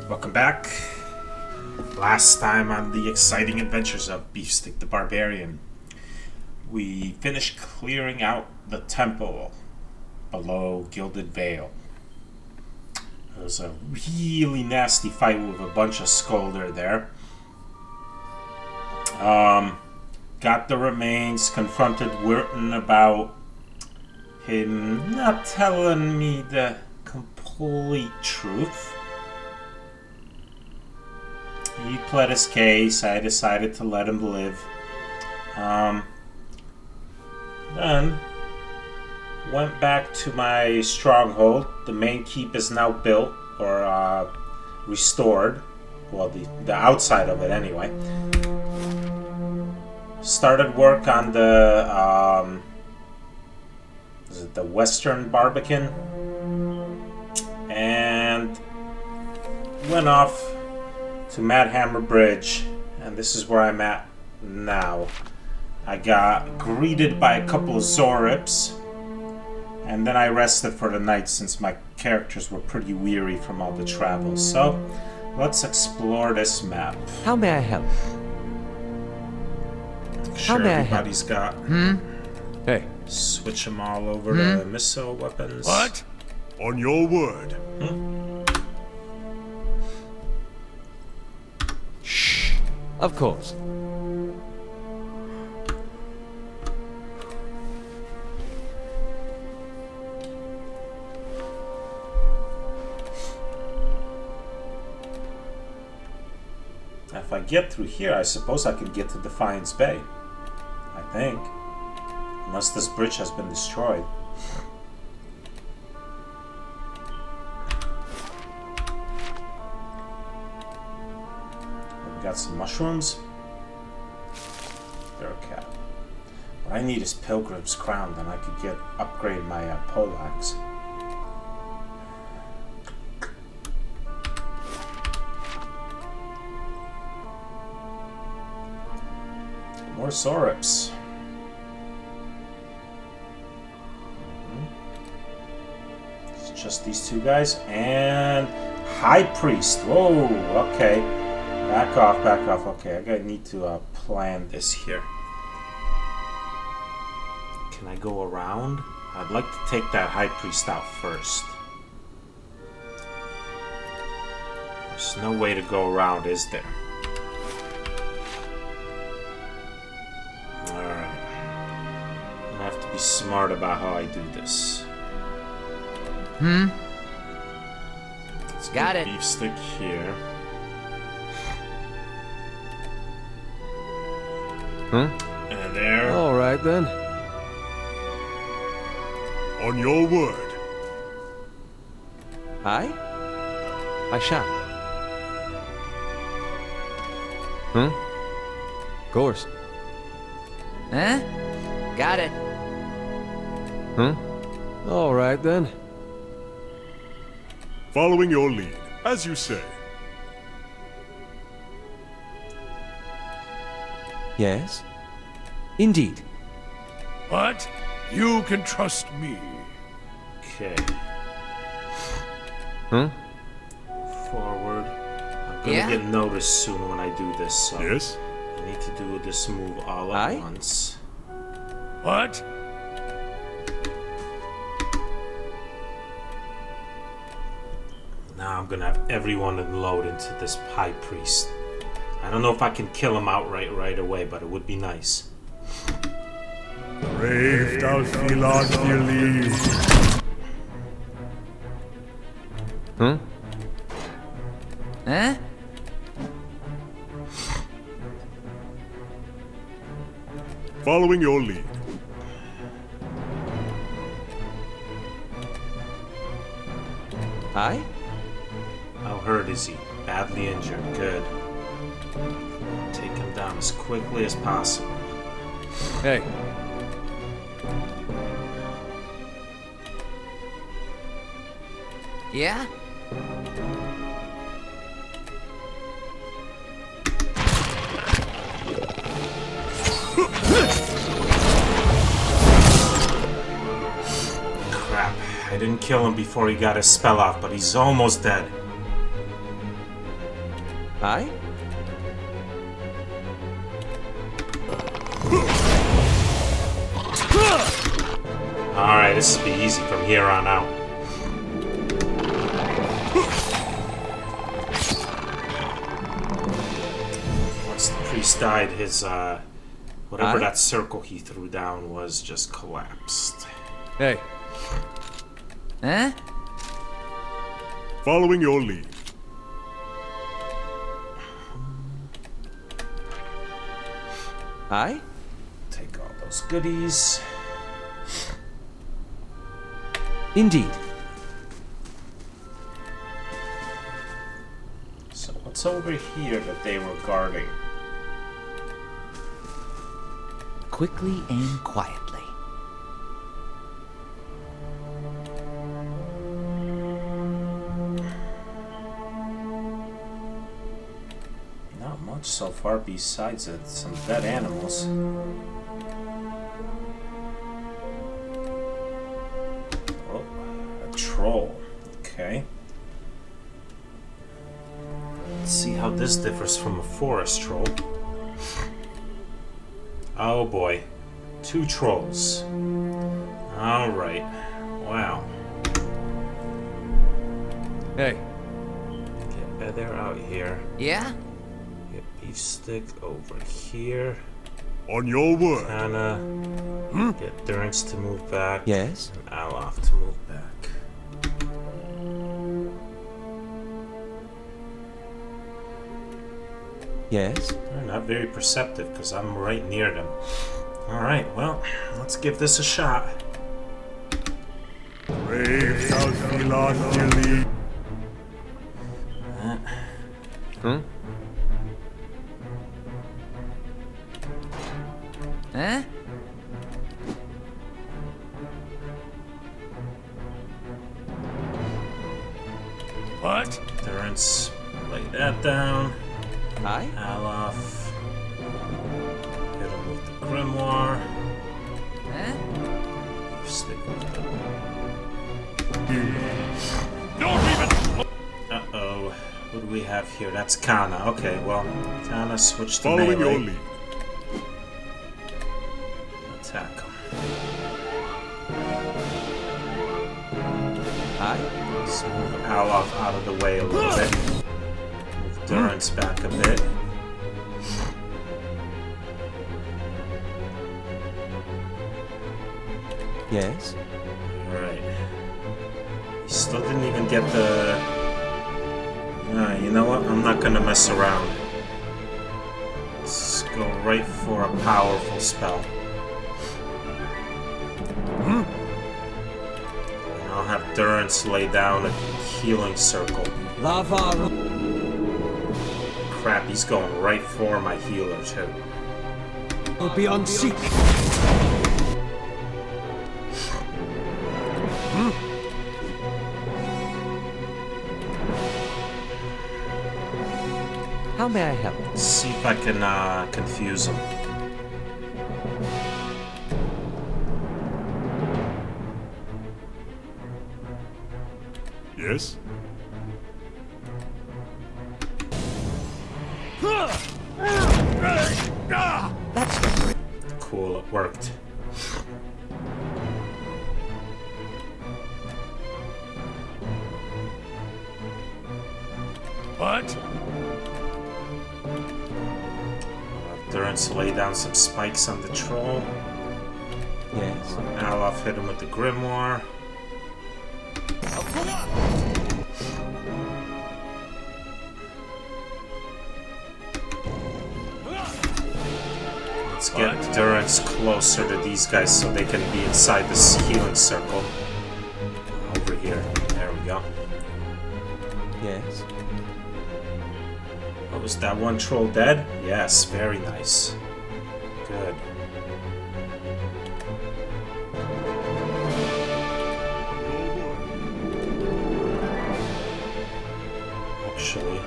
Welcome back. Last time on the exciting adventures of Beefstick the Barbarian, we finished clearing out the temple below Gilded Vale. It was a really nasty fight with a bunch of Skolder there. Got the remains, confronted Wirton about him not telling me the complete truth. He pled his case. I decided to let him live. Then went back to my stronghold. The main keep is now built or restored. Well, the outside of it anyway. Started work on the is it the Western Barbican, and went off to Mad Hammer Bridge, and this is where I'm at now. I got greeted by a couple of Zorips, and then I rested for the night since my characters were pretty weary from all the travel. So, let's explore this map. How may I help? Sure, everybody's got. Hey. Switch them all over to missile weapons. What? On your word. Shh. Of course. If I get through here, I suppose I can get to Defiance Bay. I think. Unless this bridge has been destroyed. We got some mushrooms. They're okay. What I need is Pilgrim's Crown, then I could upgrade my poleaxe. More Zorips. It's just these two guys and High Priest. Whoa, okay. Back off, back off. Okay, I need to plan this here. Can I go around? I'd like to take that High Priest out first. There's no way to go around, is there? Alright. I have to be smart about how I do this. Let's Got it. Beefstick here. And there. All right then. On your word. I shall. Of course. Huh? Got it. All right then. Following your lead, as you say. Yes. Indeed. But you can trust me. Okay. Forward. I'm gonna get noticed soon when I do this, so Yes? I need to do this move all at once. What? Now I'm gonna have everyone unload into this High Priest. I don't know if I can kill him outright right away, but it would be nice. Brave Dalfilan Fili. Huh? Following your lead. How hurt is he? Badly injured. Good. Take him down as quickly as possible. Hey. Yeah? Crap. I didn't kill him before he got his spell off, but he's almost dead. Aye? Alright, this will be easy from here on out. Once the priest died, his, whatever that circle he threw down was just collapsed. Hey. Huh? Following your lead. Aye? Take all those goodies. Indeed. So what's over here that they were guarding? Quickly and quietly. Not much so far besides some dead animals. Oh, a troll. Okay. Let's see how this differs from a forest troll. Oh boy. 2 trolls. Alright. Wow. Hey. Yeah, they're out here. Yeah? Get beef stick over here. On your word. Kinda get Durance to move back. Yes? And Alof to move back. Yes? They're not very perceptive because I'm right near them. Alright, well, let's give this a shot. Brave shall be lost in the... Hmm? Huh? What? Durance, lay that down. Aye? Alof. Hit him with the grimoire. Huh? Stick with the... Don't even... Uh-oh. Who do we have here? That's Kana. Okay, well, Kana switched to Following melee. your lead. Attack him. Aye? Let's move Alof out of the way a little bit. Move Durance back a bit. Yes? Alright. He still didn't even get the... you know what? I'm not gonna mess around. Let's go right for a powerful spell. And I'll have Durance lay down a healing circle. Lava. Crap, he's going right for my healer too. Will be on seek. How may I help? Let's see if I can confuse him. Yes? Cool, it worked. What? Durance lay down some spikes on the troll. Yes? Alof hit him with the grimoire. Let's get Durance closer to these guys so they can be inside this healing circle. Over here. There we go. Yes? Oh, was that one troll dead? Yes, very nice. Good. Actually,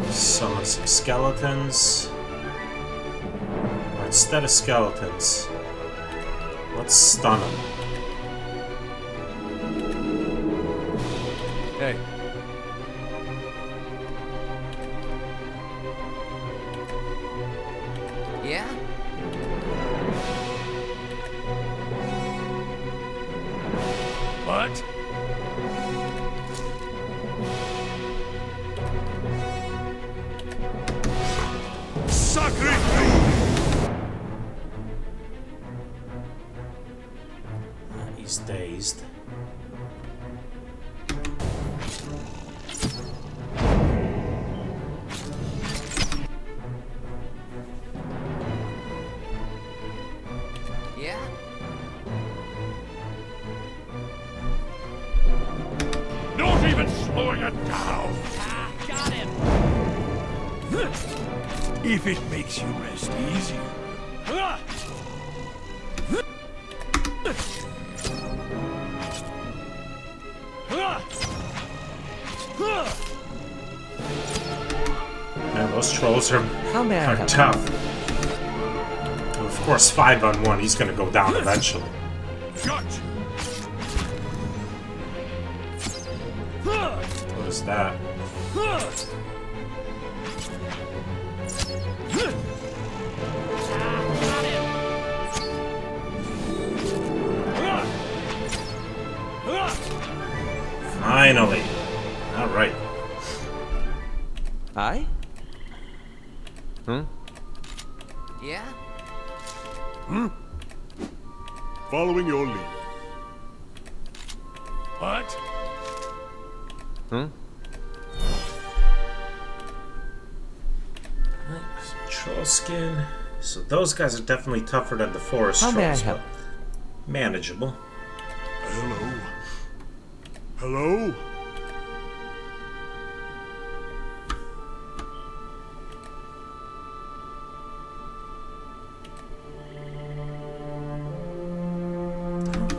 summon some skeletons. Or instead of skeletons, let's stun them. Hey. if it makes you rest easier. Man, those trolls are How may I help? tough. Of course, 5-on-1, he's gonna go down eventually. Gotcha. What is that? Finally! Alright. I? Hmm? Yeah? Following your lead. What? Hmm? Some troll skin. So those guys are definitely tougher than the forest How may I trolls, help? but manageable. Hello? Hello?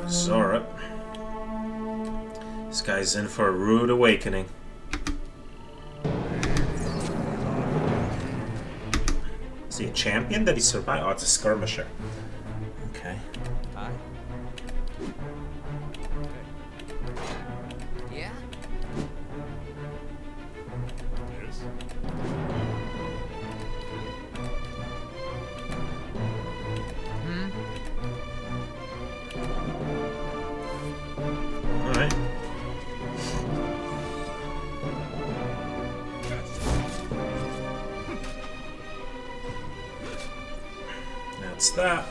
Zora. This guy's in for a rude awakening. Is he a champion? Did he survive? Oh, it's a skirmisher. Okay. I? Yeah? Yes. Alright. That's that.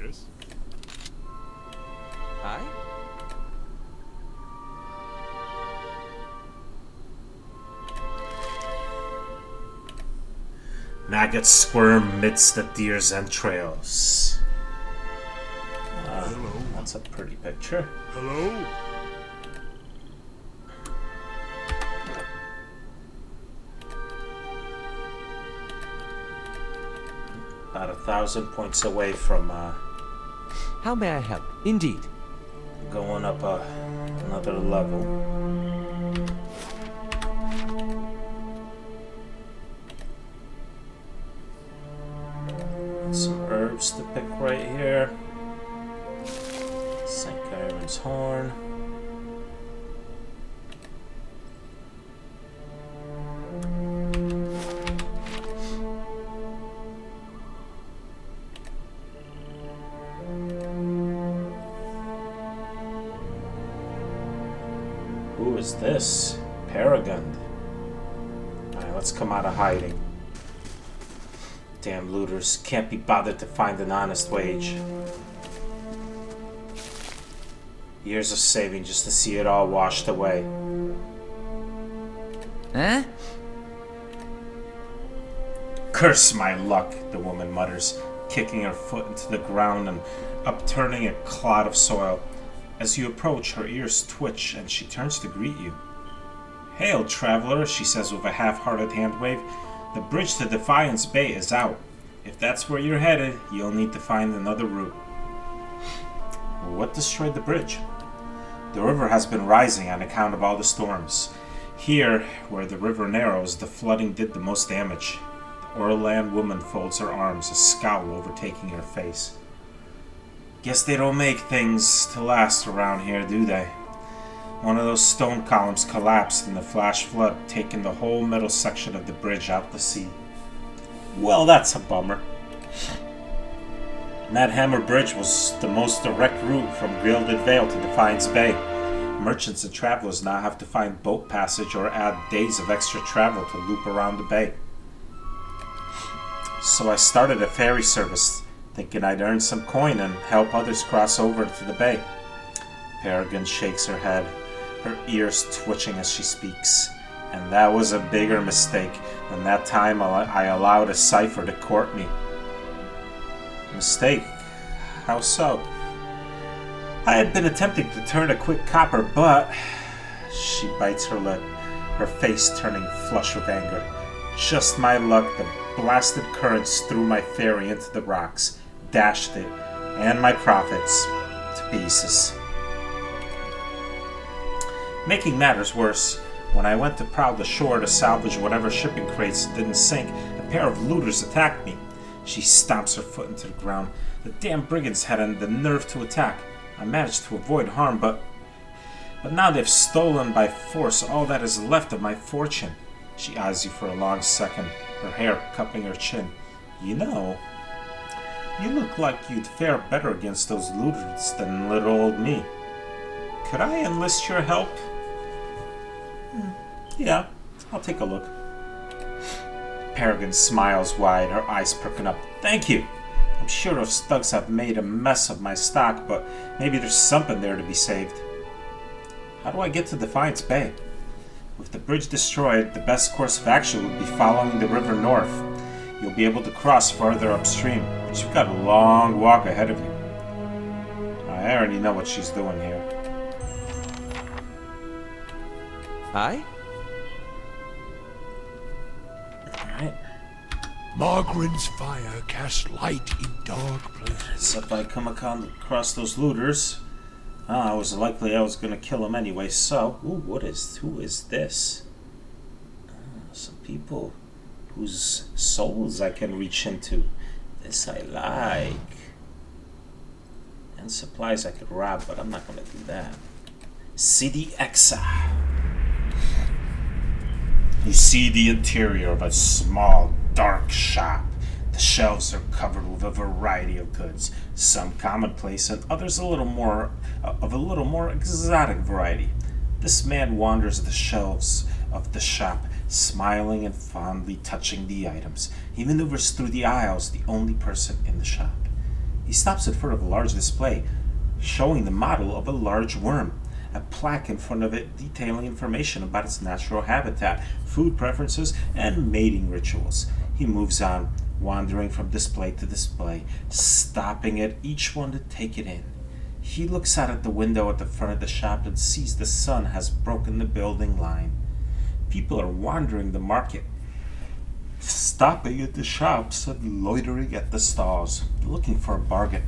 Yes. I? Maggots squirm midst the deer's entrails. Hello? That's a pretty picture. Hello? About 1,000 points away from How may I help? Indeed. going up another level. Some herbs to pick right here. St. Iron's horn. Who is this? Paragon. Alright, let's come out of hiding. Damn looters can't be bothered to find an honest wage. Years of saving just to see it all washed away. Huh? Curse my luck, the woman mutters, kicking her foot into the ground and upturning a clod of soil. As you approach, her ears twitch and she turns to greet you. Hail, traveler, she says with a half-hearted hand wave. The bridge to Defiance Bay is out. If that's where you're headed, you'll need to find another route. What destroyed the bridge? The river has been rising on account of all the storms. Here, where the river narrows, the flooding did the most damage. The Orland woman folds her arms, a scowl overtaking her face. Guess they don't make things to last around here, do they? One of those stone columns collapsed in the flash flood, taking the whole middle section of the bridge out to sea. Well, that's a bummer. That hammer bridge was the most direct route from Gilded Vale to Defiance Bay. Merchants and travelers now have to find boat passage or add days of extra travel to loop around the bay. So I started a ferry service, thinking I'd earn some coin and help others cross over to the bay. Paragon shakes her head, her ears twitching as she speaks. And that was a bigger mistake than that time I allowed a cipher to court me. Mistake? How so? I had been attempting to turn a quick copper, but... She bites her lip. her face turning flush with anger. Just my luck, the blasted currents threw my ferry into the rocks, dashed it, and my profits to pieces. Making matters worse, when I went to prowl the shore to salvage whatever shipping crates didn't sink, a pair of looters attacked me. She stomps her foot into the ground. The damn brigands had the nerve to attack. I managed to avoid harm, but now they've stolen by force all that is left of my fortune. She eyes you for a long second, her hair cupping her chin. You know, you look like you'd fare better against those looters than little old me. Could I enlist your help? Yeah, I'll take a look. Peregrine smiles wide, her eyes perking up. Thank you. I'm sure those thugs have made a mess of my stock, but maybe there's something there to be saved. How do I get to Defiance Bay? With the bridge destroyed, the best course of action would be following the river north. You'll be able to cross farther upstream, but you've got a long walk ahead of you. I already know what she's doing here. Aye? Alright. Margaren's fire casts light in dark places. So if I come across those looters, I was likely I was going to kill them anyway, so... who is this? Some people whose souls I can reach into. This I like. And supplies I could rob, but I'm not going to do that. CDXA. You see the interior of a small, dark shop. The shelves are covered with a variety of goods, some commonplace and others of a little more exotic variety. This man wanders the shelves of the shop, smiling and fondly touching the items. He maneuvers through the aisles, the only person in the shop. He stops in front of a large display, showing the model of a large worm. A plaque in front of it detailing information about its natural habitat, food preferences, and mating rituals. He moves on, wandering from display to display, stopping at each one to take it in. He looks out at the window at the front of the shop and sees the sun has broken the building line. People are wandering the market, stopping at the shops and loitering at the stalls, looking for a bargain.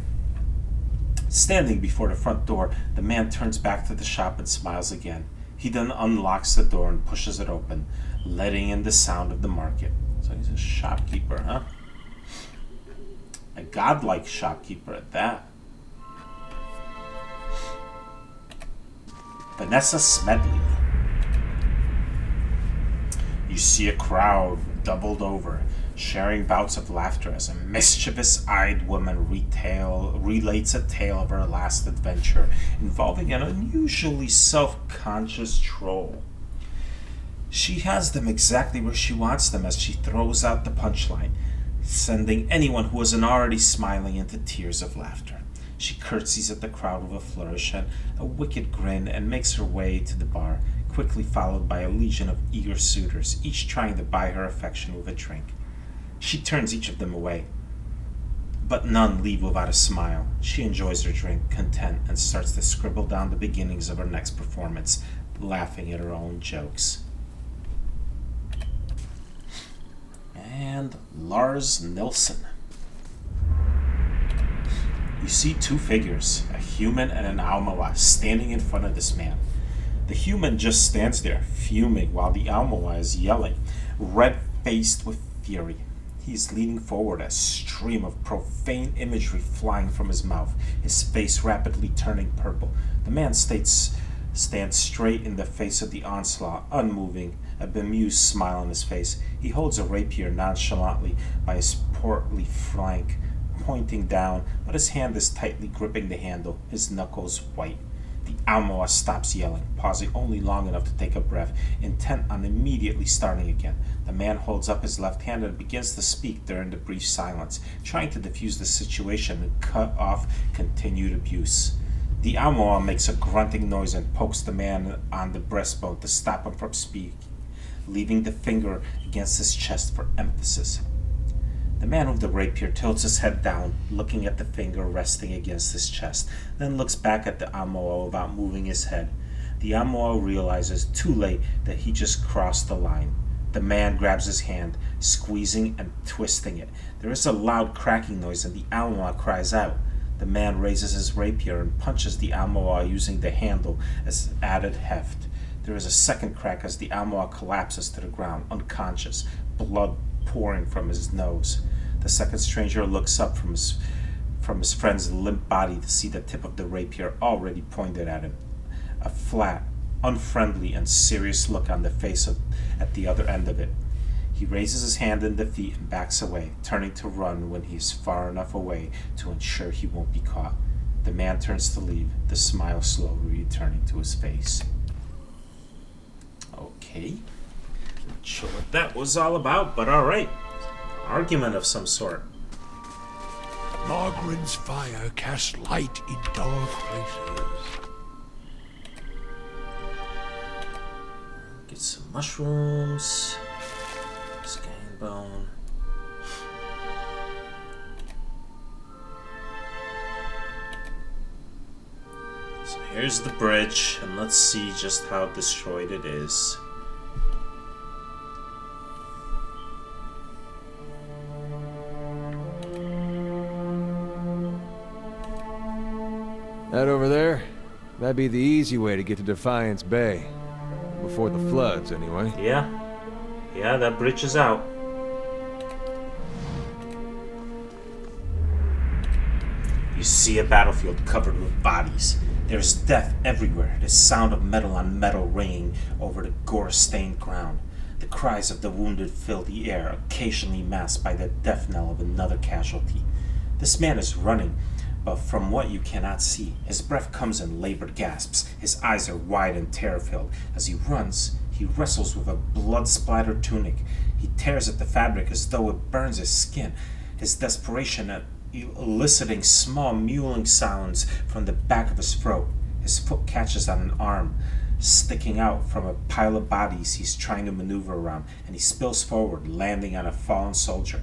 Standing before the front door, the man turns back to the shop and smiles again. He then unlocks the door and pushes it open, letting in the sound of the market. So he's a shopkeeper, huh? A godlike shopkeeper at that. Vanessa Smedley. You see a crowd doubled over, sharing bouts of laughter as a mischievous-eyed woman relates a tale of her last adventure involving an unusually self-conscious troll. She has them exactly where she wants them as she throws out the punchline, sending anyone who isn't already smiling into tears of laughter. She curtsies at the crowd with a flourish and a wicked grin and makes her way to the bar, quickly followed by a legion of eager suitors, each trying to buy her affection with a drink. She turns each of them away, but none leave without a smile. She enjoys her drink, content, and starts to scribble down the beginnings of her next performance, laughing at her own jokes. And Lars Nilsson. You see two figures, a human and an Almoa, standing in front of this man. The human just stands there, fuming, while the Almoa is yelling, red-faced with fury. He's leaning forward, a stream of profane imagery flying from his mouth, his face rapidly turning purple. The man stands straight in the face of the onslaught, unmoving, a bemused smile on his face. He holds a rapier nonchalantly by his portly flank, pointing down, but his hand is tightly gripping the handle, his knuckles white. The Almoa stops yelling, pausing only long enough to take a breath, intent on immediately starting again. The man holds up his left hand and begins to speak during the brief silence, trying to defuse the situation and cut off continued abuse. The Almoa makes a grunting noise and pokes the man on the breastbone to stop him from speaking, leaving the finger against his chest for emphasis. The man with the rapier tilts his head down, looking at the finger resting against his chest, then looks back at the Almoa without moving his head. The Amoa realizes too late that he just crossed the line. The man grabs his hand, squeezing and twisting it. There is a loud cracking noise and the Amoa cries out. The man raises his rapier and punches the Amoa using the handle as added heft. There is a second crack as the Amoa collapses to the ground, unconscious, blood pouring from his nose. The second stranger looks up from his friend's limp body to see the tip of the rapier already pointed at him. A flat, unfriendly, and serious look on the face at the other end of it. He raises his hand in defeat and backs away, turning to run when he is far enough away to ensure he won't be caught. The man turns to leave, the smile slowly returning to his face. Okay. Not sure what that was all about, but alright. Argument of some sort. Margarin's fire casts light in dark places. Get some mushrooms. Scan bone. So here's the bridge, and let's see just how destroyed it is. That over there? That'd be the easy way to get to Defiance Bay. Before the floods, anyway. Yeah, that bridge is out. You see a battlefield covered with bodies. There's death everywhere, the sound of metal on metal ringing over the gore-stained ground. The cries of the wounded fill the air, occasionally masked by the death knell of another casualty. This man is running, but from what you cannot see, his breath comes in labored gasps. His eyes are wide and terror-filled. As he runs, he wrestles with a blood-splattered tunic. He tears at the fabric as though it burns his skin. His desperation at eliciting small mewling sounds from the back of his throat. His foot catches on an arm sticking out from a pile of bodies he's trying to maneuver around, and he spills forward, landing on a fallen soldier,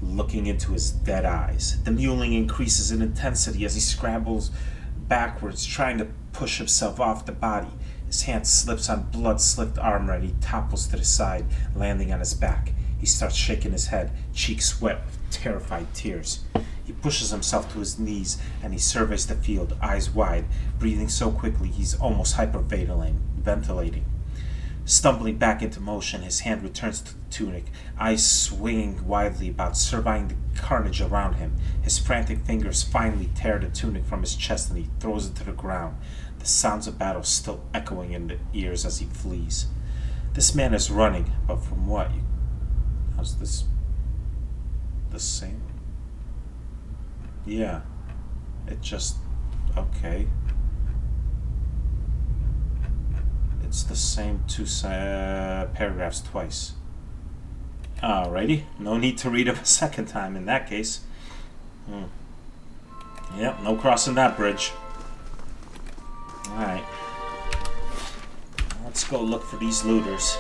looking into his dead eyes. The mewling increases in intensity as he scrambles backwards, trying to push himself off the body. His hand slips on blood-slicked armor and he topples to the side, landing on his back. He starts shaking his head, cheeks wet with terrified tears. He pushes himself to his knees and he surveys the field, eyes wide, breathing so quickly he's almost hyperventilating. Stumbling back into motion, his hand returns to the tunic, eyes swinging wildly about, surveying the carnage around him. His frantic fingers finally tear the tunic from his chest and he throws it to the ground, the sounds of battle still echoing in the ears as he flees. This man is running, but from what? How's this? The same? Yeah. It just... okay. It's the same two paragraphs twice. Alrighty. No need to read it a second time in that case. Yep, no crossing that bridge. Alright. Let's go look for these looters.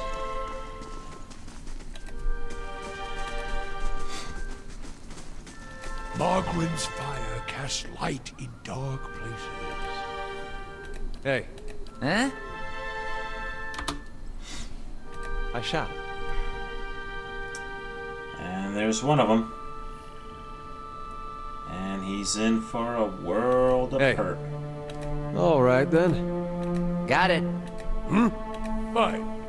Margarin's fire casts light in dark places. Hey, Huh? I shot. And there's one of them. And he's in for a world of hurt. All right, then. Got it. Fine.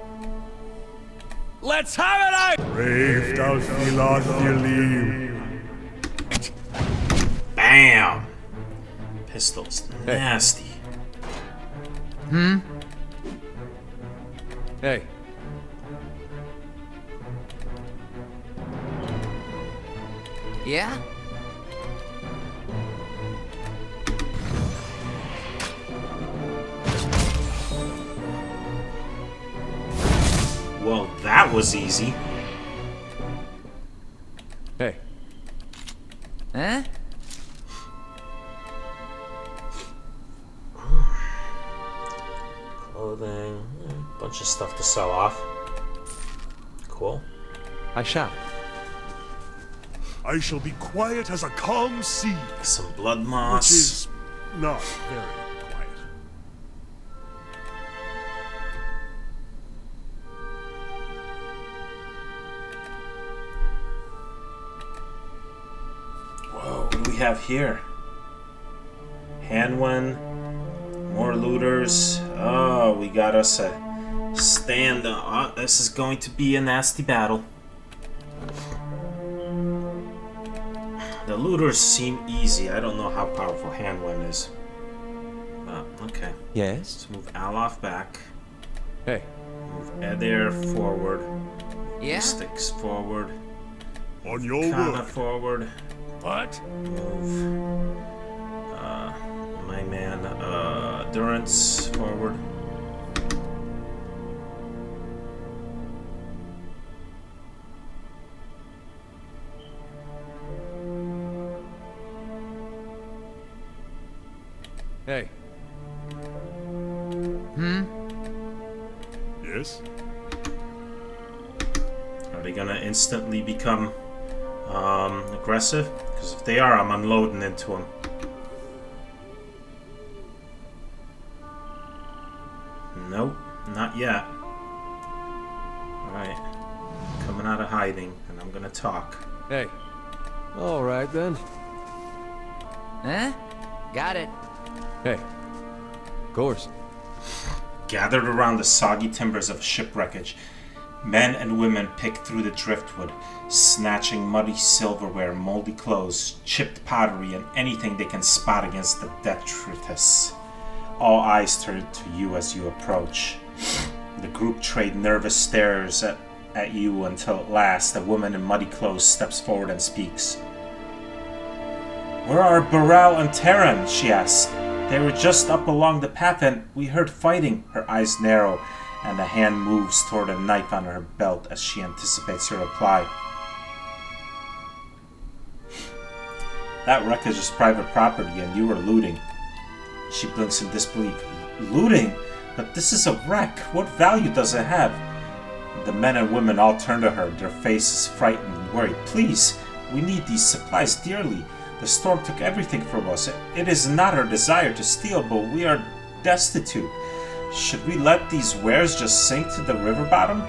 Let's have it! Brave thou Philothelim. Bam! Pistol's nasty. Hey. Yeah? Well, that was easy. Hey. Huh? Clothing, a bunch of stuff to sell off. Cool. I shot. I shall be quiet as a calm sea, Some blood which moss. is not very quiet. have here? Hanwen, more looters. Oh, we got us a stand. This is going to be a nasty battle. The looters seem easy. I don't know how powerful Hanwen is. Oh, okay. Yes? Let's move Alof back. Hey. Move Adair forward. Yeah? Sticks forward. On your Kana word. forward. What? Move my man Durance forward. Hey. Yes? Are they gonna instantly become aggressive? Because if they are, I'm unloading into them. Nope, not yet. Alright. Coming out of hiding, and I'm gonna talk. Hey. All right, then. Huh? Got it. Hey. Of course. Gathered around the soggy timbers of shipwreckage, men and women pick through the driftwood, snatching muddy silverware, moldy clothes, chipped pottery, and anything they can spot against the detritus. All eyes turn to you as you approach. The group trade nervous stares at you until at last a woman in muddy clothes steps forward and speaks. "Where are Burrell and Terran?" she asks. "They were just up along the path and we heard fighting." Her eyes narrow and a hand moves toward a knife on her belt as she anticipates your reply. "That wreckage is private property and you were looting." She blinks in disbelief. "Looting? But this is a wreck. What value does it have?" The men and women all turn to her, their faces frightened and worried. "Please, we need these supplies dearly. The storm took everything from us. It is not our desire to steal, but we are destitute. Should we let these wares just sink to the river bottom?"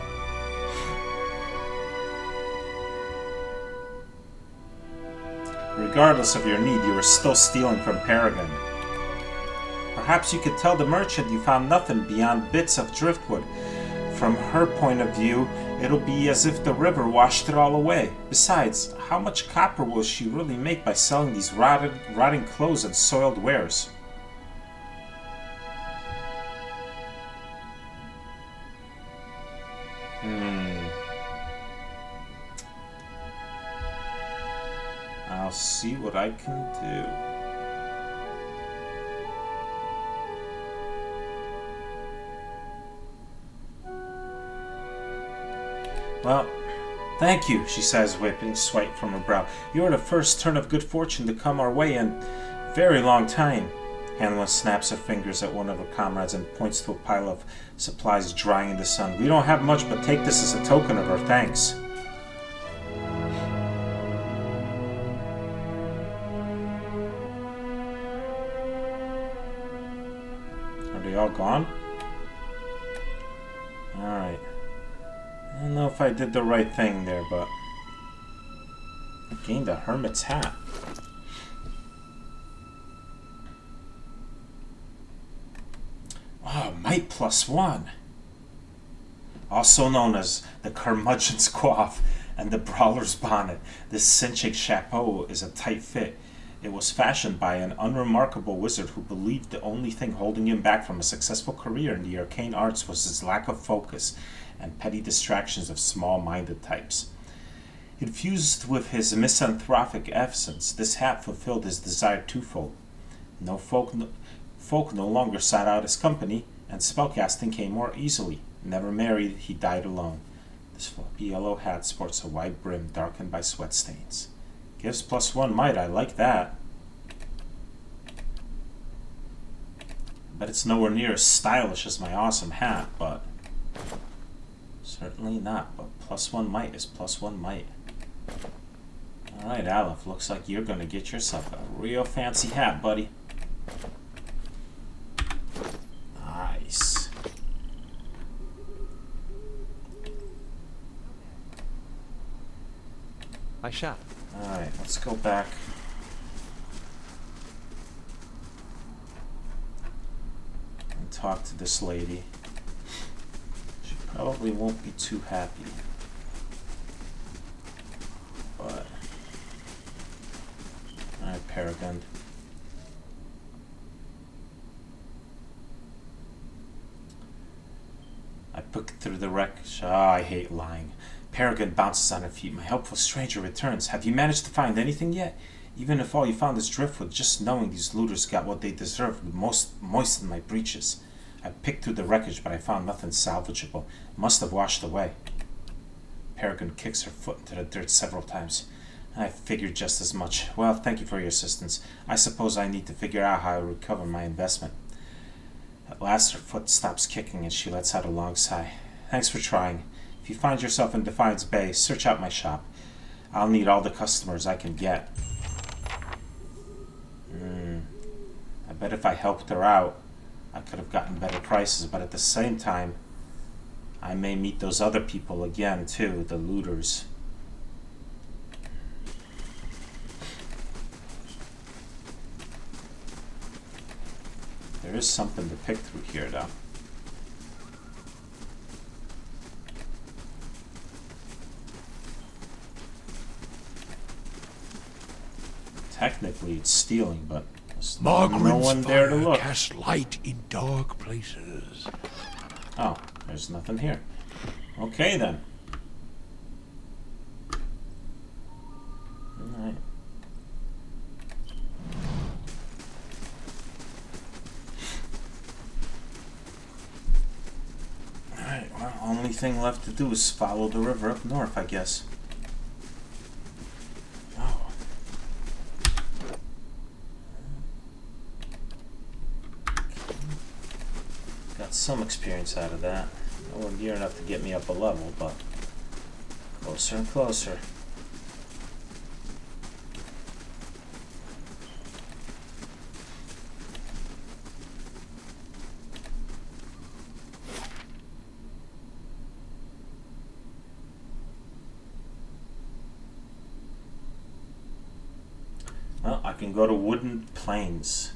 "Regardless of your need, you are still stealing from Paragon. Perhaps you could tell the merchant you found nothing beyond bits of driftwood. From her point of view, it'll be as if the river washed it all away. Besides, how much copper will she really make by selling these rotting clothes and soiled wares?" I'll see what I can do. "Well, thank you," she says, wiping sweat from her brow. "You're the first turn of good fortune to come our way in a very long time." Hanlon snaps her fingers at one of her comrades and points to a pile of supplies drying in the sun. "We don't have much, but take this as a token of our thanks." Are they all gone? Alright. I don't know if I did the right thing there, but I gained a hermit's hat. Oh, might +1. Also known as the curmudgeon's coif and the brawler's bonnet, this cinching chapeau is a tight fit. It was fashioned by an unremarkable wizard who believed the only thing holding him back from a successful career in the arcane arts was his lack of focus and petty distractions of small-minded types. Infused with his misanthropic essence, this hat fulfilled his desire twofold. Folk no longer sought out his company, and spellcasting came more easily. Never married, he died alone. This floppy yellow hat sports a wide brim darkened by sweat stains. Gives +1 might, I like that. Bet it's nowhere near as stylish as my awesome hat, but certainly not. But +1 might is +1 might. Alright, Aleph, looks like you're gonna get yourself a real fancy hat, buddy. Nice. I shot. Alright, let's go back talk to this lady. She probably won't be too happy. But... Alright, Paragon. I looked through the wreckage. Ah, I hate lying. Paragon bounces on her feet. My helpful stranger returns. Have you managed to find anything yet? Even if all you found is driftwood, just knowing these looters got what they deserved would moisten my breeches. I picked through the wreckage, but I found nothing salvageable. It must have washed away. Paragon kicks her foot into the dirt several times. I figured just as much. Well, thank you for your assistance. I suppose I need to figure out how to recover my investment. At last her foot stops kicking and she lets out a long sigh. Thanks for trying. If you find yourself in Defiance Bay, search out my shop. I'll need all the customers I can get. I bet if I helped her out, I could have gotten better prices, but at the same time, I may meet those other people again too, the looters. There is something to pick through here, though. Technically, it's stealing, but there's no one there to look. Cast light in dark places. Oh, there's nothing here. Okay, then. Alright. Alright, well, only thing left to do is follow the river up north, I guess. Oh. Got some experience out of that. Nowhere near enough to get me up a level, but closer and closer. Well, I can go to Wooden Plains.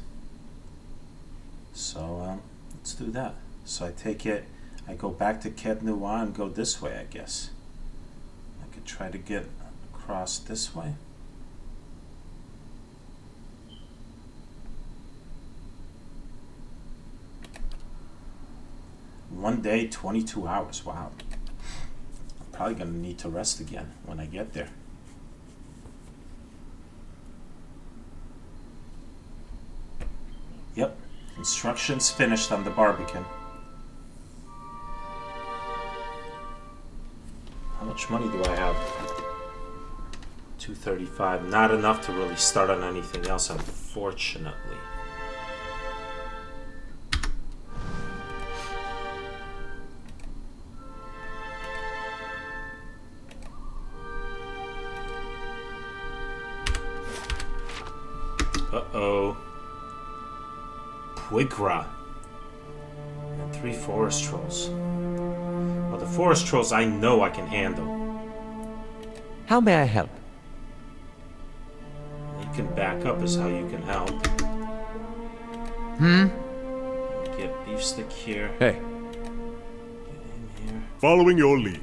So, let's do that. So I take it, I go back to Kednua and go this way, I guess. I could try to get across this way. One day, 22 hours. Wow. I'm probably going to need to rest again when I get there. Yep. Instructions finished on the Barbican. How much money do I have? 235. Not enough to really start on anything else, unfortunately. Uh-oh. Puigra. And 3 forest trolls. Well, the forest trolls I know I can handle. How may I help? You can back up is how you can help. Get beef stick here. Hey. Get in here. Following your lead.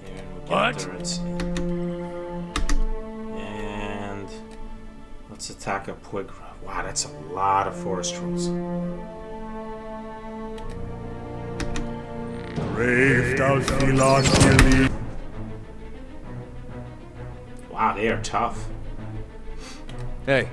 Get in here and we'll get What? turrets in. And let's attack a Puigra. Wow, that's a lot of forest trolls. Brave thou Philon. Wow, they are tough. Hey.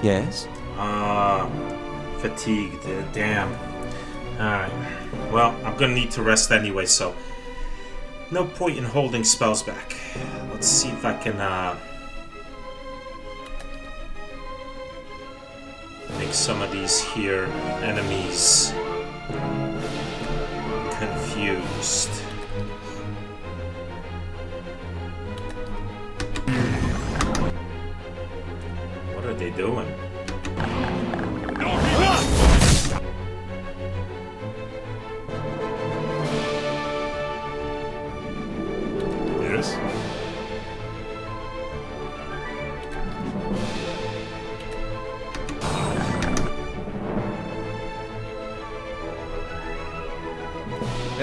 Yes? Fatigued. Damn. Alright. Well, I'm gonna need to rest anyway, so no point in holding spells back. Let's see if I can make some of these here enemies confused. What are they doing?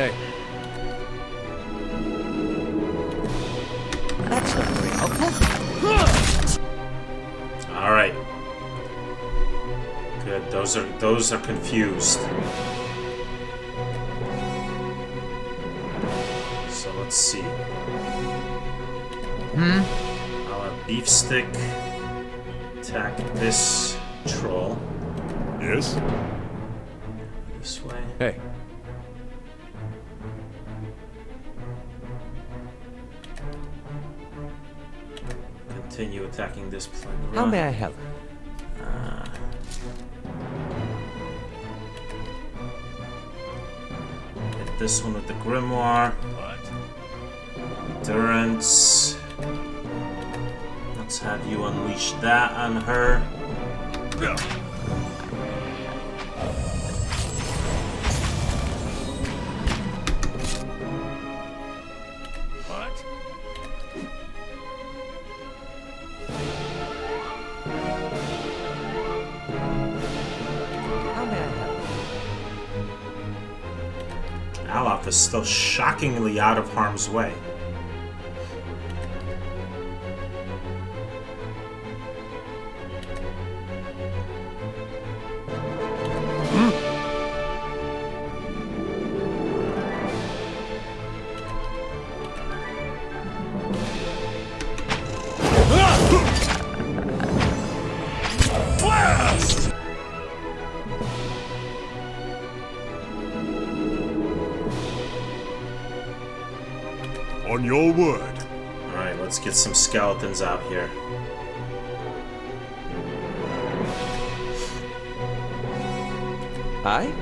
Hey, That's not very helpful. All right. Good. Those are confused. So let's see. I'll have beef stick attack this troll Yes? this way. hey. Continue attacking this plug. How may I help? Hit this one with the grimoire. Endurance. Let's have you unleash that on her. What? How may I help? Alaf is still shockingly out of harm's way. Blast! On your word. Alright, let's get some skeletons out here. Aye?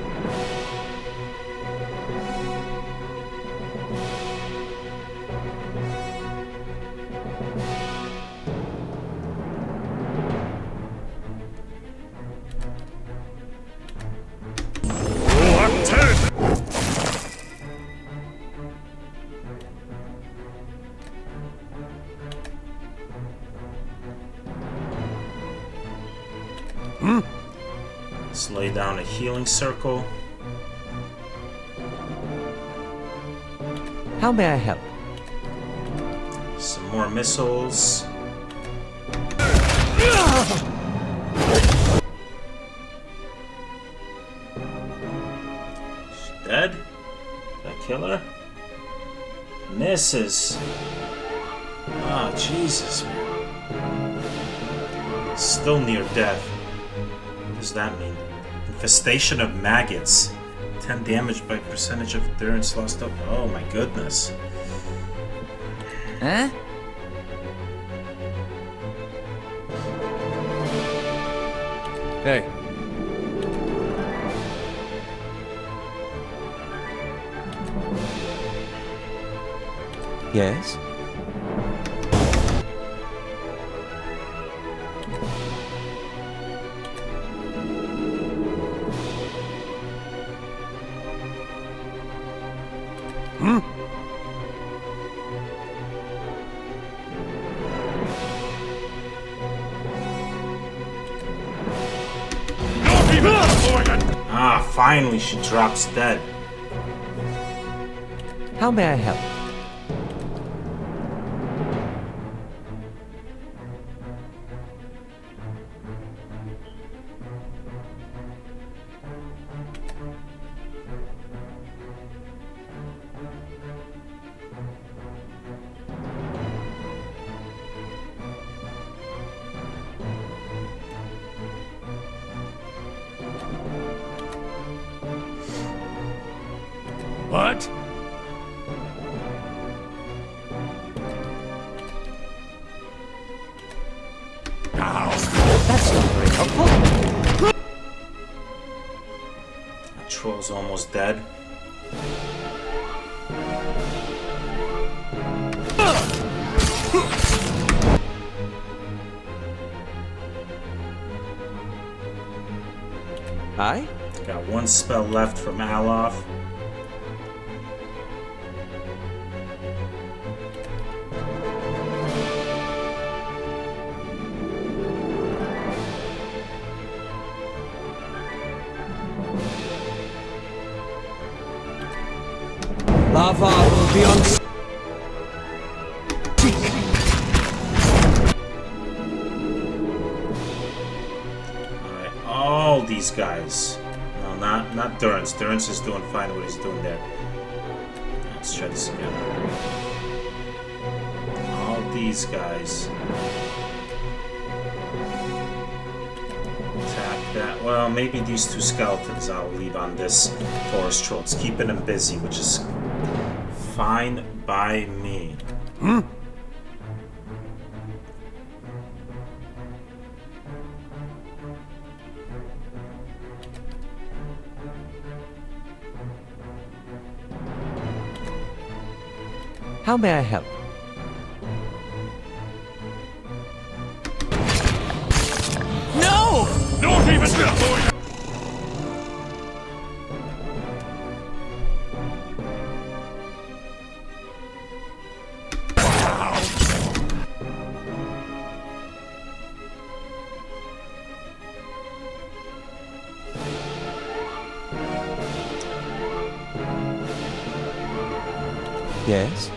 Oh, I'm 10! Let's lay down a healing circle. How may I help? Some more missiles. She's dead? Did I kill her? Misses. Ah, Jesus, man. Still near death. What does that mean? Infestation of maggots. 10 damage by percentage of endurance lost up. Oh my goodness. Huh? Hey. Yes? Ah, finally she drops dead. How may I help? What? That's not very helpful. That troll's almost dead. Aye? Got one spell left from Alof. Our father will be on... Alright, all these guys. No, not Durance. Durance is doing fine what he's doing there. Let's try this again. All these guys. Attack that. Well, maybe these two skeletons I'll leave on this forest troll. It's keeping him busy, which is fine by me. How may I help? No! Not even now! Yes?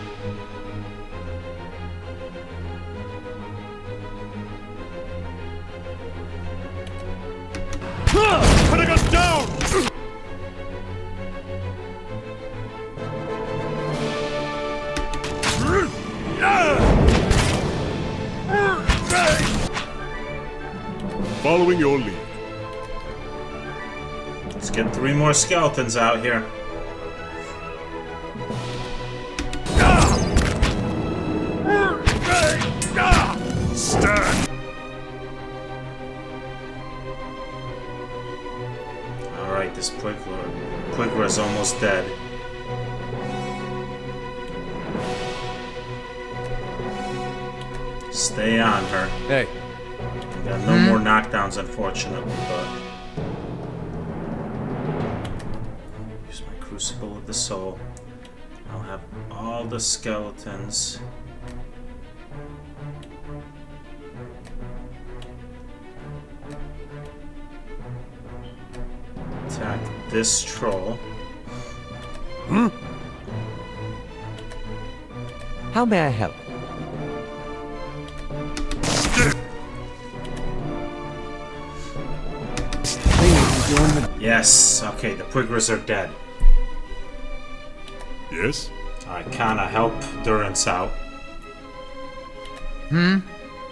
Putting us down! Following your lead. Let's get 3 more skeletons out here. Stand! Alright, this Quickler is almost dead. Stay on her. Hey, Got no more knockdowns, unfortunately, but... Use my Crucible of the Soul. I'll have all the skeletons. Attack this troll. How may I help? Yes, okay, the Quiggers are dead. Yes? I kinda help Durance out.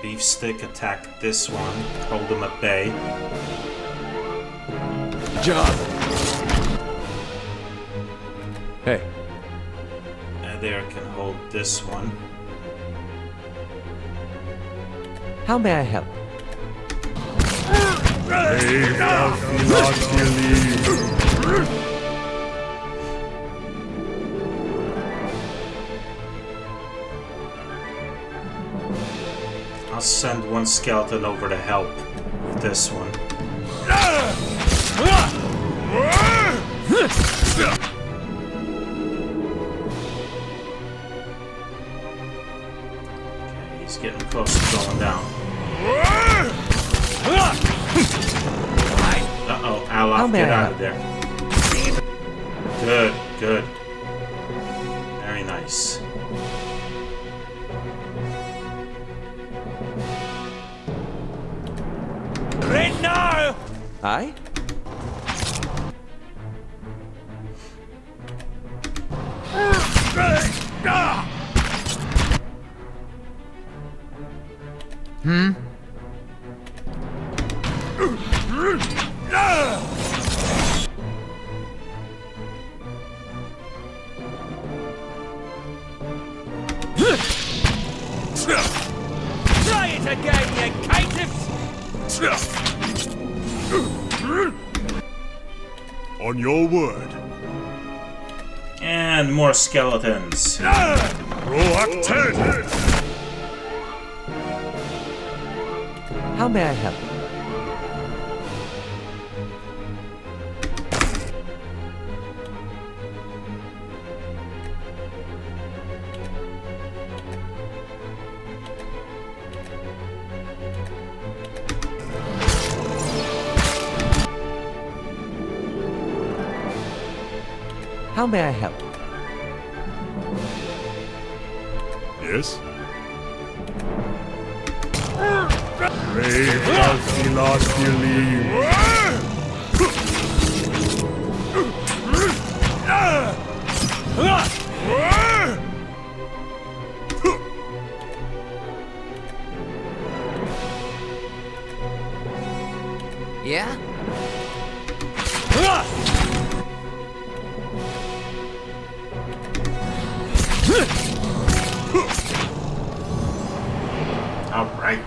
Beefstick, attack this one. Hold him at bay. John. Hey, There can hold this one. How may I help? I'll send one skeleton over to help with this one. Okay, he's getting close to going down. Uh-oh, Alaf, get out of there. Good, good. Very nice. Aye? Try it again, you caitiffs! On your word. And more skeletons. Proacted! How may I help? How may I help? Yes? Brave does he not believe. Yeah? All right.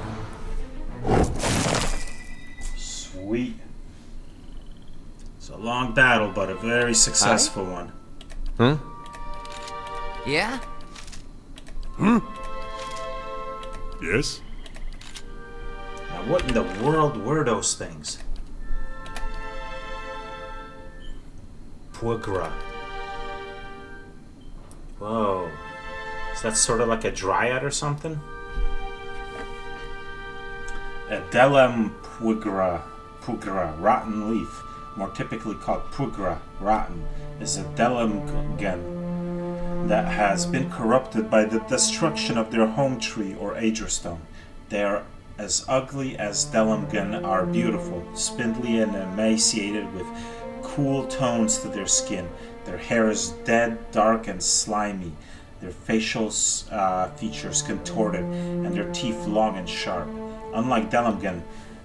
Sweet. It's a long battle, but a very successful one. Huh? Yeah? Yes? Now, what in the world were those things? Pugra. Whoa. Is that sort of like a dryad or something? Adelum pugra, rotten leaf, more typically called pugra, rotten, is a delumgen that has been corrupted by the destruction of their home tree or agerstone. They are as ugly as delumgen are beautiful, spindly and emaciated with cool tones to their skin. Their hair is dead, dark, and slimy. Their facial features contorted, and their teeth long and sharp. Unlike delumgen,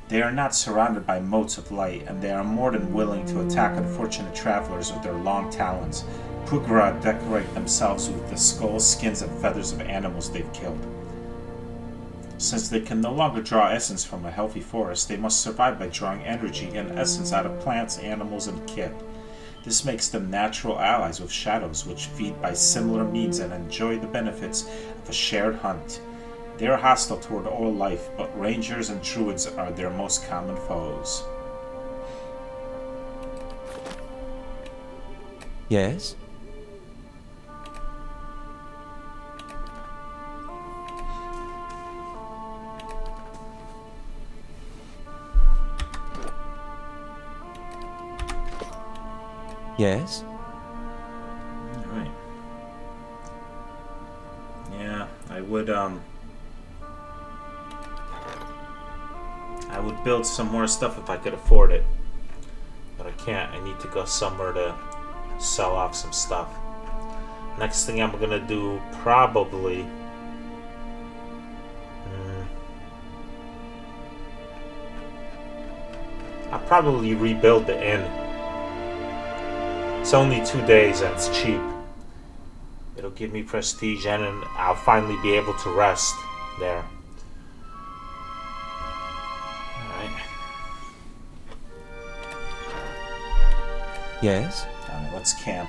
they are not surrounded by motes of light, and they are more than willing to attack unfortunate travelers with their long talons. Pugra decorate themselves with the skulls, skins, and feathers of animals they've killed. Since they can no longer draw essence from a healthy forest, they must survive by drawing energy and essence out of plants, animals, and kith. This makes them natural allies with shadows, which feed by similar means and enjoy the benefits of a shared hunt. They are hostile toward all life, but rangers and druids are their most common foes. Yes? Yes? Alright. Yeah, I would build some more stuff if I could afford it. But I can't. I need to go somewhere to sell off some stuff. Next thing I'm gonna do probably I'll probably rebuild the inn. It's only 2 days and it's cheap. It'll give me prestige and I'll finally be able to rest there. Alright. Yes? Alright, let's camp.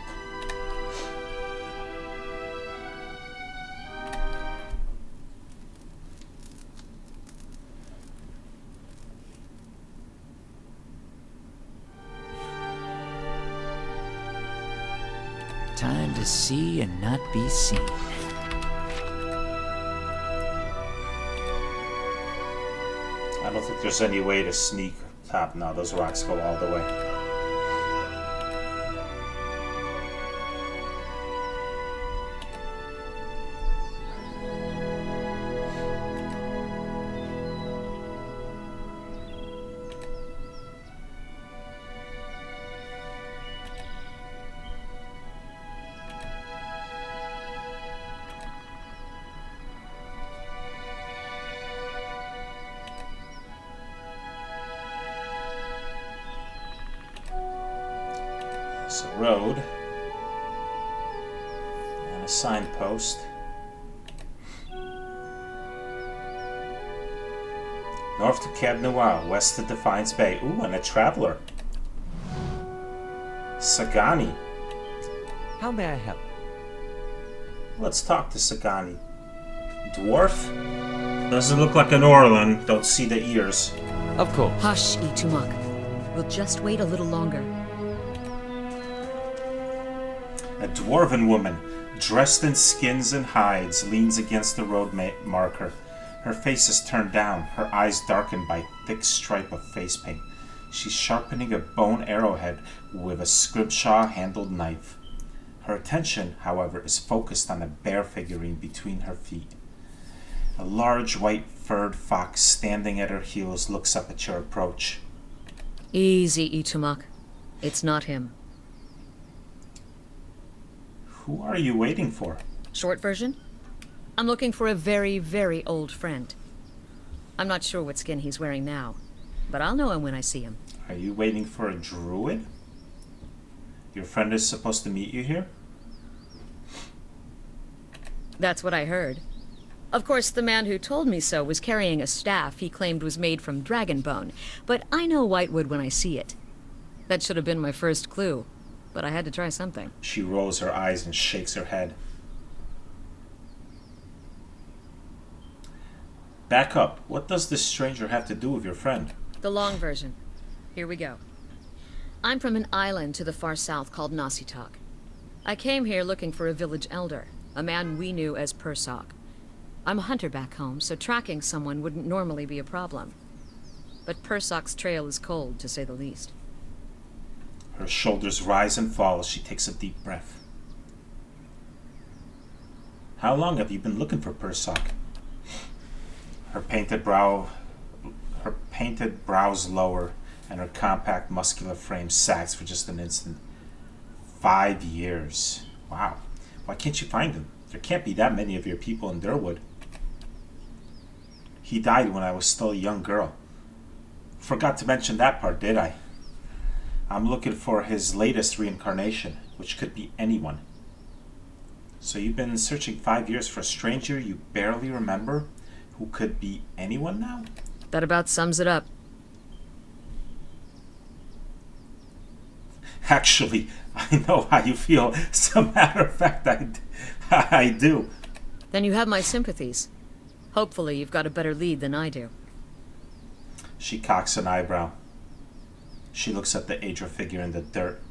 Time to see and not be seen. I don't think there's any way to sneak top. No, those rocks go all the way. It's a road and a signpost. North to Cab Noir, west to Defiance Bay. Ooh, and a traveler. Sagani. How may I help? Let's talk to Sagani. Dwarf? Doesn't look like an Orlan. Don't see the ears. Of course. Hush, Itumak. We'll just wait a little longer. A dwarven woman, dressed in skins and hides, leans against the road marker. Her face is turned down, her eyes darkened by a thick stripe of face paint. She's sharpening a bone arrowhead with a scrimshaw-handled knife. Her attention, however, is focused on a bear figurine between her feet. A large white furred fox standing at her heels looks up at your approach. Easy, Itumak. It's not him. Who are you waiting for? Short version? I'm looking for a very, very old friend. I'm not sure what skin he's wearing now, but I'll know him when I see him. Are you waiting for a druid? Your friend is supposed to meet you here? That's what I heard. Of course, the man who told me so was carrying a staff he claimed was made from dragon bone, but I know Whitewood when I see it. That should have been my first clue, but I had to try something. She rolls her eyes and shakes her head. Back up. What does this stranger have to do with your friend? The long version. Here we go. I'm from an island to the far south called Nasitak. I came here looking for a village elder, a man we knew as Persok. I'm a hunter back home, so tracking someone wouldn't normally be a problem. But Persok's trail is cold, to say the least. Her shoulders rise and fall as she takes a deep breath. How long have you been looking for Persok? Her painted brows lower, and her compact, muscular frame sags for just an instant. 5 years. Wow. Why can't you find him? There can't be that many of your people in Durwood. He died when I was still a young girl. Forgot to mention that part, did I? I'm looking for his latest reincarnation, which could be anyone. So you've been searching 5 years for a stranger you barely remember, who could be anyone now? That about sums it up. Actually, I know how you feel. As a matter of fact, I do. Then you have my sympathies. Hopefully you've got a better lead than I do. She cocks an eyebrow. She looks at the Aedra figure in the dirt.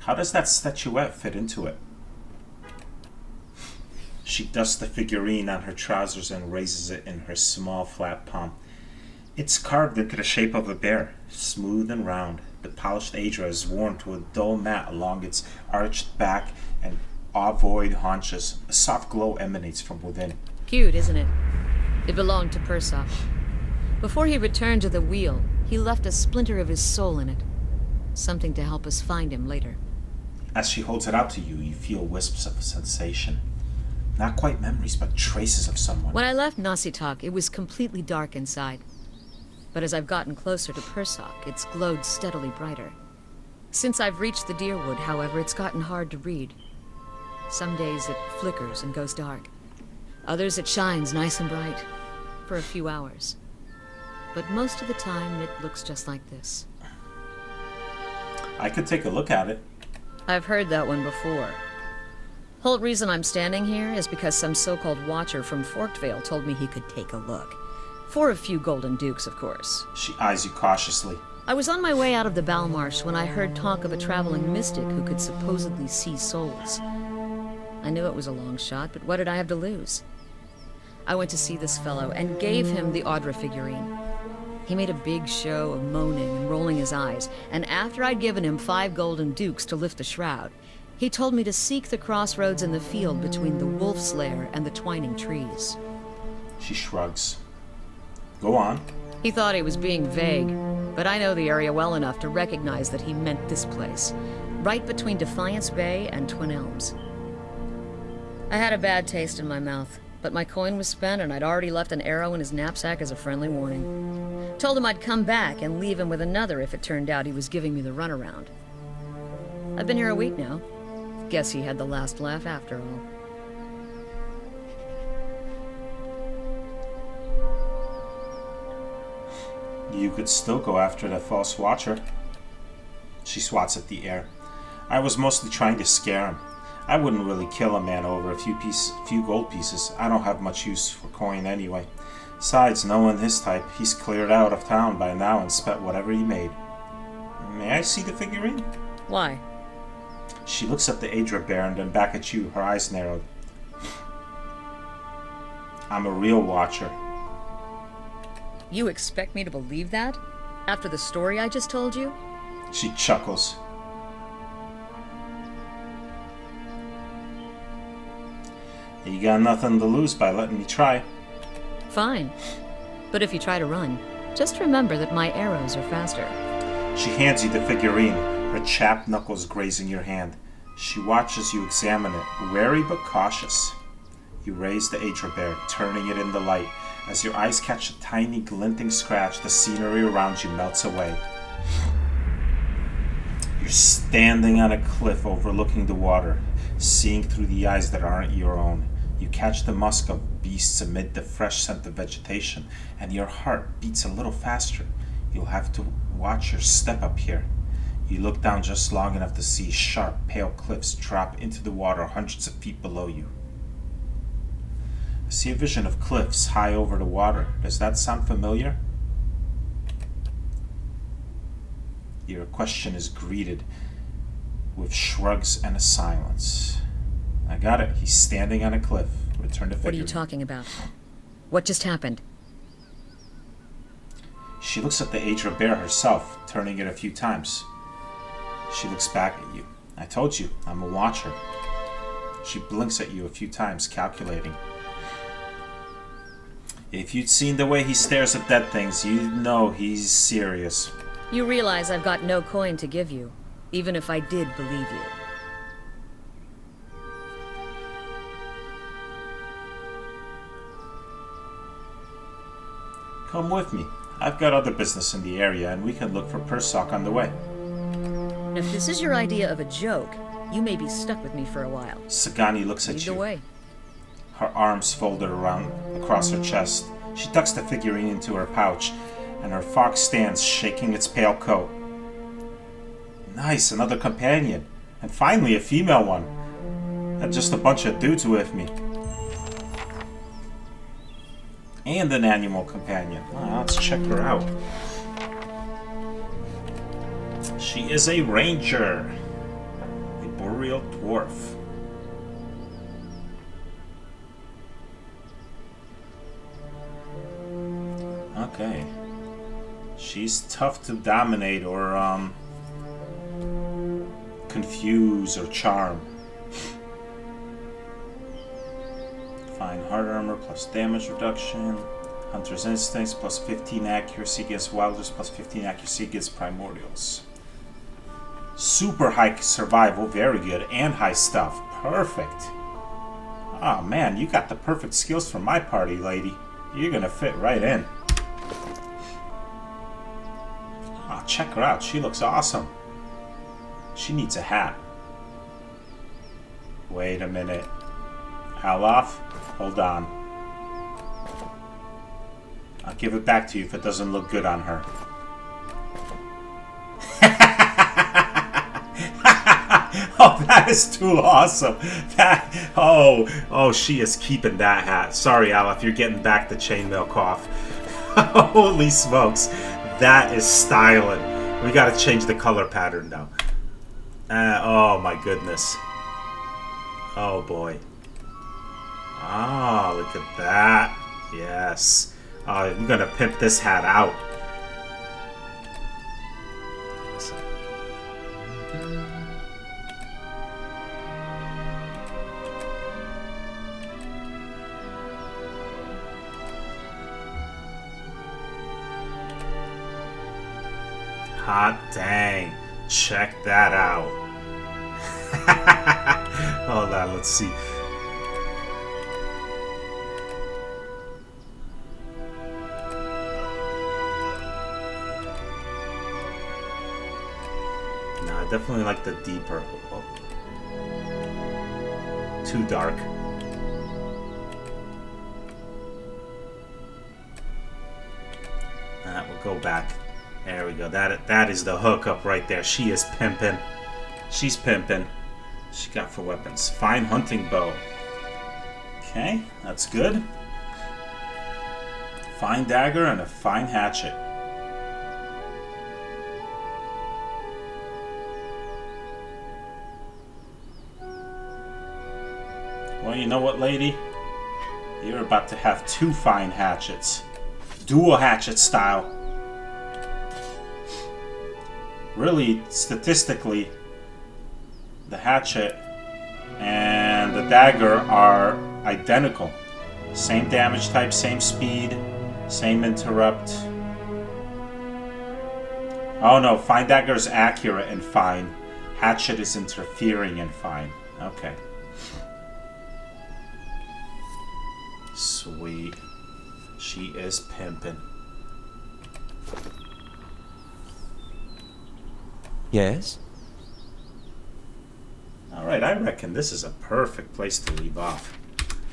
How does that statuette fit into it? She dusts the figurine on her trousers and raises it in her small, flat palm. It's carved into the shape of a bear, smooth and round. The polished Aedra is worn to a dull mat along its arched back and ovoid haunches. A soft glow emanates from within. Cute, isn't it? It belonged to Persok. Before he returned to the wheel, he left a splinter of his soul in it. Something to help us find him later. As she holds it out to you, you feel wisps of sensation. Not quite memories, but traces of someone. When I left Nasitak, it was completely dark inside. But as I've gotten closer to Persok, it's glowed steadily brighter. Since I've reached the Deerwood, however, it's gotten hard to read. Some days it flickers and goes dark. Others it shines nice and bright, for a few hours. But most of the time, it looks just like this. I could take a look at it. I've heard that one before. Whole reason I'm standing here is because some so-called watcher from Forkvale told me he could take a look. For a few golden dukes, of course. She eyes you cautiously. I was on my way out of the Balmarsh when I heard talk of a traveling mystic who could supposedly see souls. I knew it was a long shot, but what did I have to lose? I went to see this fellow and gave him the Audra figurine. He made a big show of moaning and rolling his eyes, and after I'd given him 5 golden dukes to lift the shroud, he told me to seek the crossroads in the field between the wolf's lair and the twining trees. She shrugs. Go on. He thought he was being vague, but I know the area well enough to recognize that he meant this place, right between Defiance Bay and Twin Elms. I had a bad taste in my mouth, but my coin was spent and I'd already left an arrow in his knapsack as a friendly warning. Told him I'd come back and leave him with another if it turned out he was giving me the runaround. I've been here a week now. Guess he had the last laugh after all. You could still go after the false watcher. She swats at the air. I was mostly trying to scare him. I wouldn't really kill a man over a few gold pieces. I don't have much use for coin anyway. Besides, knowing his type, he's cleared out of town by now and spent whatever he made. May I see the figurine? Why? She looks at the Aedra bear and then back at you, her eyes narrowed. I'm a real watcher. You expect me to believe that? After the story I just told you? She chuckles. You got nothing to lose by letting me try. Fine. But if you try to run, just remember that my arrows are faster. She hands you the figurine, her chapped knuckles grazing your hand. She watches you examine it, wary but cautious. You raise the Adra bear, turning it in the light. As your eyes catch a tiny glinting scratch, the scenery around you melts away. You're standing on a cliff overlooking the water, seeing through the eyes that aren't your own. You catch the musk of beasts amid the fresh scent of vegetation, and your heart beats a little faster. You'll have to watch your step up here. You look down just long enough to see sharp, pale cliffs drop into the water hundreds of feet below you. I see a vision of cliffs high over the water. Does that sound familiar? Your question is greeted with shrugs and a silence. I got it. He's standing on a cliff. Return to figure. What are you talking about? What just happened? She looks at the Adra bear herself, turning it a few times. She looks back at you. I told you, I'm a watcher. She blinks at you a few times, calculating. If you'd seen the way he stares at dead things, you'd know he's serious. You realize I've got no coin to give you, even if I did believe you. Come with me. I've got other business in the area, and we can look for Persock on the way. If this is your idea of a joke, you may be stuck with me for a while. Sagani looks at Lead you. the way. Her arms folded around across her chest. She tucks the figurine into her pouch, and her fox stands shaking its pale coat. Nice, another companion. And finally a female one. Not just a bunch of dudes with me. And an animal companion. Well, let's check her out. She is a ranger. A boreal dwarf. Okay. She's tough to dominate or, confuse or charm. Fine heart armor plus damage reduction. Hunter's Instincts plus 15 accuracy against wilders plus 15 accuracy against primordials. Super high survival, very good, and high stuff. Perfect. Oh man, you got the perfect skills for my party, lady. You're gonna fit right in. Oh, check her out. She looks awesome. She needs a hat. Wait a minute. Alof, hold on. I'll give it back to you if it doesn't look good on her. Oh, that is too awesome. Oh, she is keeping that hat. Sorry, Aleph, you're getting back the chainmail cough. Holy smokes. That is styling. We gotta change the color pattern now. Oh my goodness. Oh boy. Oh, look at that. Yes. I'm gonna pimp this hat out. Hot dang. Check that out. Hold on, let's see. No, I definitely like the deeper. Oh. Too dark. We'll go back. There we go. That is the hookup right there. She is pimping. She's pimping. She got for weapons. Fine hunting bow. Okay, that's good. Fine dagger and a fine hatchet. Well, you know what, lady? You're about to have two fine hatchets. Dual hatchet style. Really, statistically, the hatchet and the dagger are identical. Same damage type, same speed, same interrupt. Oh no, Fine Dagger is accurate and fine. Hatchet is interfering and fine. Okay. Sweet. She is pimpin'. Yes? Alright, I reckon this is a perfect place to leave off.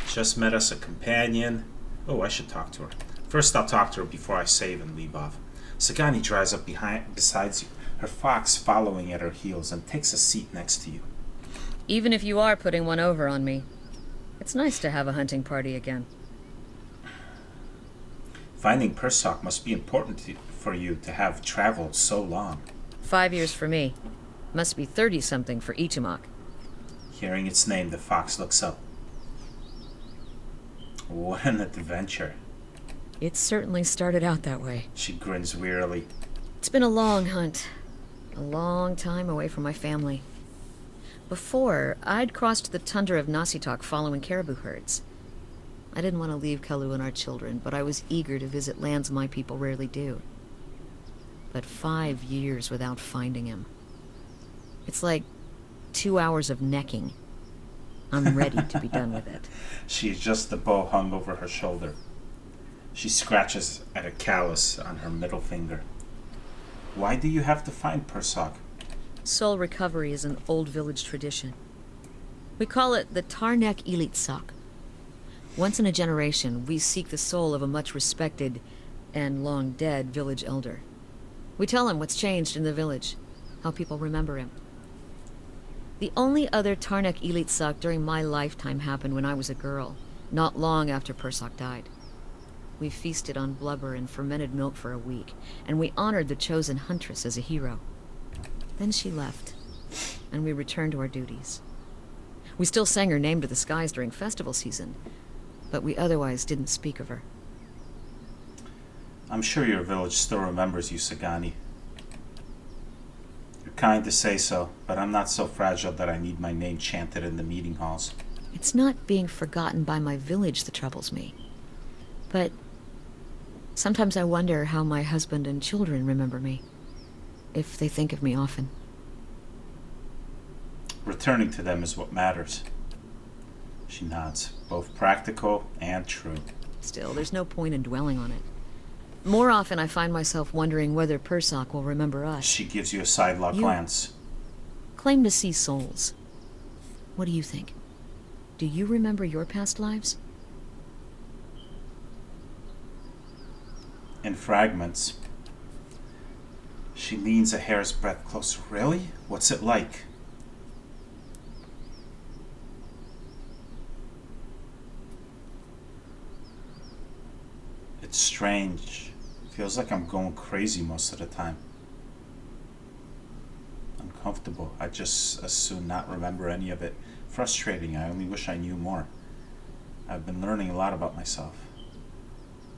Just met us a companion. Oh, I should talk to her. First, I'll talk to her before I save and leave off. Sagani drives up beside you, her fox following at her heels, and takes a seat next to you. Even if you are putting one over on me, it's nice to have a hunting party again. Finding Persoc must be important for you to have traveled so long. 5 years for me. Must be 30-something for Ichimok. Hearing its name, the fox looks up. What an adventure. It certainly started out that way. She grins wearily. It's been a long hunt. A long time away from my family. Before, I'd crossed the tundra of Nasitok following caribou herds. I didn't want to leave Kalu and our children, but I was eager to visit lands my people rarely do. But 5 years without finding him. It's like 2 hours of necking. I'm ready to be done with it. She adjusts the bow hung over her shoulder. She scratches at a callus on her middle finger. Why do you have to find Persoc? Soul recovery is an old village tradition. We call it the Tarnek Ilitsak. Once in a generation, we seek the soul of a much respected and long dead village elder. We tell him what's changed in the village, how people remember him. The only other Tarnek Ilitsak during my lifetime happened when I was a girl, not long after Persoc died. We feasted on blubber and fermented milk for a week, and we honored the chosen huntress as a hero. Then she left, and we returned to our duties. We still sang her name to the skies during festival season, but we otherwise didn't speak of her. I'm sure your village still remembers you, Sagani. You're kind to say so, but I'm not so fragile that I need my name chanted in the meeting halls. It's not being forgotten by my village that troubles me. But sometimes I wonder how my husband and children remember me, if they think of me often. Returning to them is what matters. She nods, both practical and true. Still, there's no point in dwelling on it. More often I find myself wondering whether Persoc will remember us. She gives you a sidelong glance. Claim to see souls. What do you think? Do you remember your past lives? In fragments. She leans a hair's breadth closer. Really? What's it like? It's strange. Feels like I'm going crazy most of the time. Uncomfortable. I just as soon not remember any of it. Frustrating. I only wish I knew more. I've been learning a lot about myself.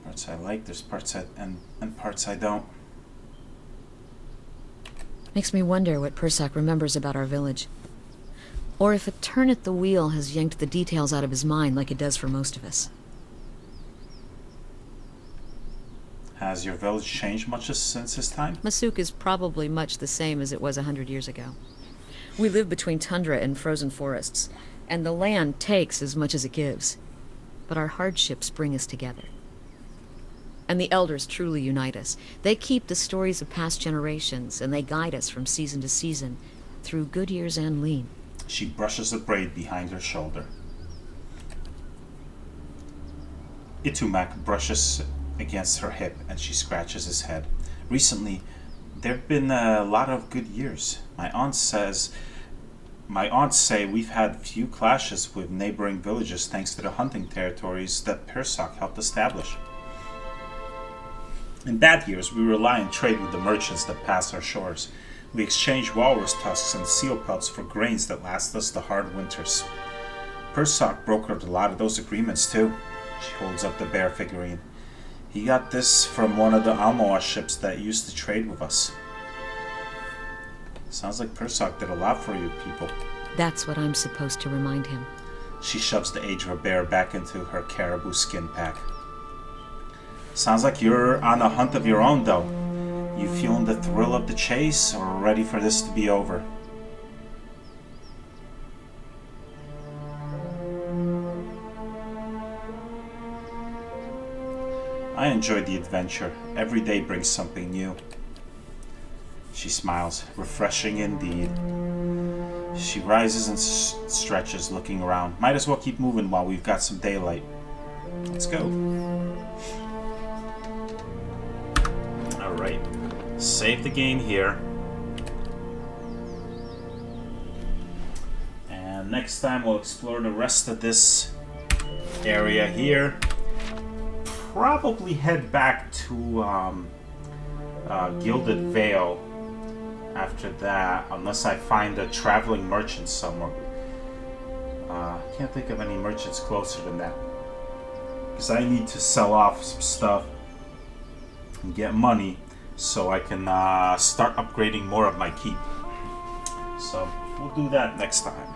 Parts I like, there's parts and parts I don't. Makes me wonder what Persoc remembers about our village. Or if a turn at the wheel has yanked the details out of his mind like it does for most of us. Has your village changed much since his time? Masuk is probably much the same as it was 100 years ago. We live between tundra and frozen forests, and the land takes as much as it gives. But our hardships bring us together. And the elders truly unite us. They keep the stories of past generations, and they guide us from season to season, through good years and lean. She brushes a braid behind her shoulder. Itumak brushes against her hip, and she scratches his head. Recently, there have been a lot of good years. My aunts say we've had few clashes with neighboring villages thanks to the hunting territories that Persoc helped establish. In bad years, we rely on trade with the merchants that pass our shores. We exchange walrus tusks and seal pelts for grains that last us the hard winters. Persoc brokered a lot of those agreements too. She holds up the bear figurine. He got this from one of the Almoa ships that used to trade with us. Sounds like Persoc did a lot for you people. That's what I'm supposed to remind him. She shoves the age of a bear back into her caribou skin pack. Sounds like you're on a hunt of your own, though. You feeling the thrill of the chase, or ready for this to be over? I enjoyed the adventure. Every day brings something new. She smiles. Refreshing indeed. She rises and stretches, looking around. Might as well keep moving while we've got some daylight. Let's go. Alright. Save the game here. And next time we'll explore the rest of this area here. Probably head back to Gilded Vale after that, unless I find a traveling merchant somewhere. I can't think of any merchants closer than that, because I need to sell off some stuff and get money so I can start upgrading more of my keep. So we'll do that next time.